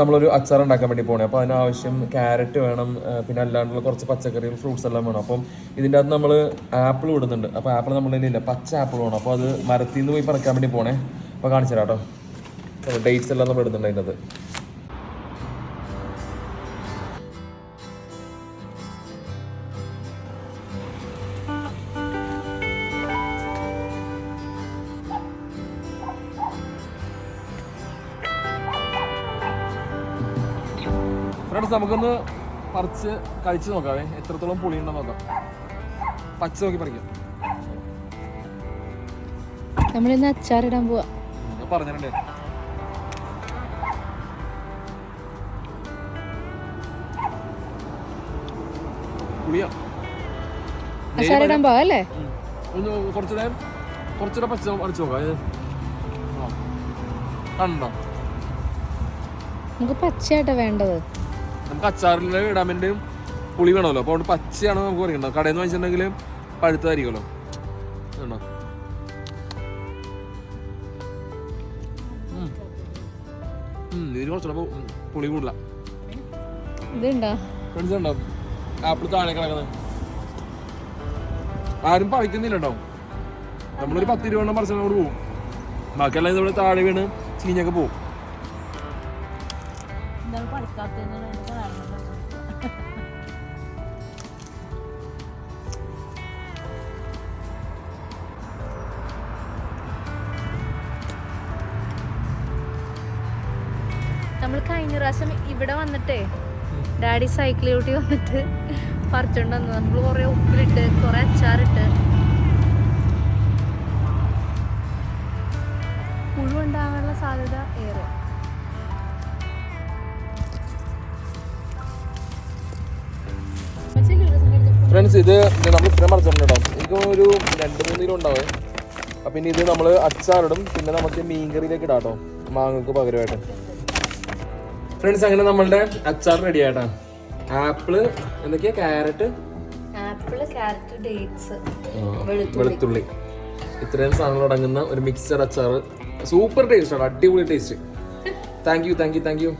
നമ്മളൊരു അച്ചാർ ഉണ്ടാക്കാൻ വേണ്ടി പോകണേ. അപ്പോൾ അതിനാവശ്യം ക്യാരറ്റ് വേണം, പിന്നെ അല്ലാണ്ടുള്ള കുറച്ച് പച്ചക്കറികൾ, ഫ്രൂട്ട്സ് എല്ലാം വേണം. അപ്പം ഇതിൻ്റെ അകത്ത് നമ്മൾ ആപ്പിൾ ഇടുന്നുണ്ട്. അപ്പോൾ ആപ്പിൾ നമ്മുടെ ഇല്ല, പച്ച ആപ്പിൾ വേണം. അപ്പോൾ അത് മരത്തിൽ നിന്ന് പോയി പറിക്കാൻ വേണ്ടി പോകണേ. അപ്പോൾ കാണിച്ചു തരാം കേട്ടോ. ഡേറ്റ്സ് എല്ലാം നമ്മൾ ഇടുന്നുണ്ട് അതിൻ്റെ അത്. ഫ്രണ്ട്സ്, നമുക്കൊന്ന് പറിച്ച് കഴിച്ച് നോക്കാവേ, എത്രത്തോളം പുളി ഉണ്ടെന്ന് നോക്കാം. പച്ച നോക്കി പറിക്കാം. നമ്മളിന്ന് അച്ചാറിടാൻ പോവാ. പറഞ്ഞിട്ടുണ്ടേ. പുളിയാ അച്ചാറിടാൻ പോവാ അല്ലേ? ഒന്ന് കുറച്ചുകൂടെ പച്ച പറിച്ച് നോക്കാം. കണ്ടോ, നമുക്ക് പച്ചയായിട്ടാ വേണ്ടത്. നമുക്ക് അച്ചാറിൽ ഇടാൻ വേണ്ടി പുളി വേണമല്ലോ. അപ്പോൾ അതുകൊണ്ട് പച്ചയാണ് നമുക്ക് പറയുന്നത്. കടയിൽ നിന്ന് വാങ്ങിച്ചിട്ടുണ്ടെങ്കിൽ പഴുത്തതായിരിക്കുമല്ലോ. ഉണ്ടോ, ഇതിന് കുറച്ചുകൂടെ പുളി കൂടുതല. ഇതുണ്ടോ ഫ്രണ്ട്സ്, ഉണ്ടോ ആപ്പിൾ താഴെ കിടക്കുന്നത്? ആരും പറിക്കുന്നില്ല കേട്ടോ. നമ്മളൊരു 10-20 എണ്ണം പറിച്ചാൽ നമ്മൾ പോകും. ബാക്കിയെല്ലാം ഇതവിടെ താഴെ വീണ് ചീഞ്ഞൊക്കെ പോകും. നമ്മൾ കഴിഞ്ഞ പ്രാവശ്യം ഇവിടെ വന്നിട്ടേ ഡാഡി സൈക്കിൾ ചവിട്ടി വന്നിട്ട് പറിച്ചോണ്ട് വന്നു. നമ്മൾ കുറെ ഉപ്പിലിട്ട് കുറെ അച്ചാറിട്ട്. പുഴുണ്ടാകാനുള്ള സാധ്യത ഏറെ. ഫ്രണ്ട്സ്, ഇത് നമ്മൾ ഇത്രയും പറിച്ചിട്ടുണ്ട് കേട്ടോ. എനിക്ക് ഒരു 2-3 കിലോ ഉണ്ടാവേ. അപ്പം ഇനി ഇത് നമ്മൾ അച്ചാറിടും. പിന്നെ നമുക്ക് മീൻകറിയിലേക്ക് ഇടാം കേട്ടോ, മാങ്ങക്ക് പകരമായിട്ട്. ഫ്രണ്ട്സ്, അങ്ങനെ നമ്മളുടെ അച്ചാർ റെഡി ആയിട്ടാ. ആപ്പിള്, എന്തൊക്കെയാ, ക്യാരറ്റ്, ഡേറ്റ്സ്, വെളുത്തുള്ളി, ഇത്രയും സാധനങ്ങൾ അടങ്ങുന്ന ഒരു മിക്സഡ് അച്ചാർ. സൂപ്പർ ടേസ്റ്റ് ആണ്, അടിപൊളി ടേസ്റ്റ്. Thank you.